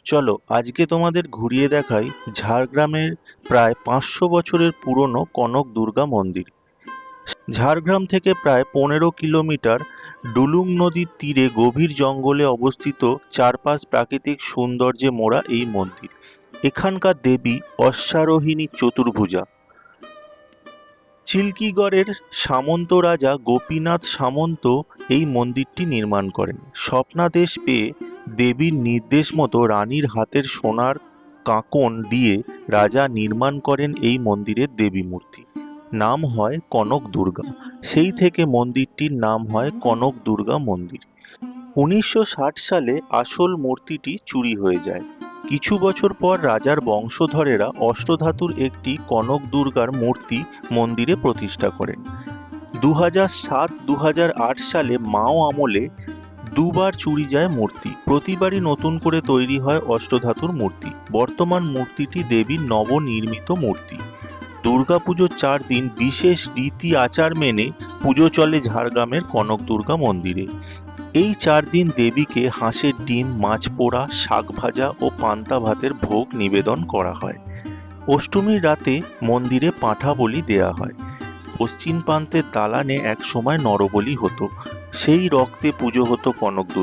চলো আজকে তোমাদের ঘুরিয়ে দেখাই ঝাড়গ্রামের প্রায় 500 বছরের পুরনো কনক দুর্গা মন্দির। ঝাড়গ্রাম থেকে প্রায় 15 কিলোমিটার ডুলুং নদীর তীরে গভীর জঙ্গলে অবস্থিত, চারপাশ প্রাকৃতিক সৌন্দর্যে মোড়া এই মন্দির। এখানকার দেবী অশ্বারোহিণী চতুর্ভুজা। চিল্কিগড়ের সামন্ত রাজা গোপীনাথ সামন্ত এই মন্দিরটি নির্মাণ করেন। স্বপ্নাদেশ পেয়ে দেবীর নির্দেশ মতো রানীর হাতের সোনার কাঁকন দিয়ে রাজা নির্মাণ করেন এই মন্দিরের দেবী মূর্তি। নাম হয় কনক দুর্গা। সেই থেকে মন্দিরটির নাম হয় কনক দুর্গা মন্দির। 1960 সালে আসল মূর্তিটি চুরি হয়ে যায়। কিছু বছর পর রাজার বংশধরেরা অষ্টধাতুর একটি কনক দুর্গার মূর্তি মন্দিরে প্রতিষ্ঠা করেন। 2007-2008 সালে মাও আমলে দুবার চুরি যায় মূর্তি। প্রতিবারই নতুন করে তৈরি হয় অষ্টধাতুর মূর্তি। বর্তমান মূর্তিটি দেবীর নবনির্মিত মূর্তি। দুর্গাপুজোর 4 দিন বিশেষ রীতি আচার মেনে পুজো চলে ঝাড়গ্রামের কনক দুর্গা মন্দিরে। এই 4 দিন দেবীকে হাঁসের ডিম, মাছ পোড়া, শাক ভাজা ও পান্তা ভাতের ভোগ নিবেদন করা হয়। অষ্টমীর রাতে মন্দিরে পাঁঠা বলি দেয়া হয়। পশ্চিম প্রান্তের দালানে একসময় নরবলি হতো। সেই রক্তে পুজো হতো কনক দুর্গা।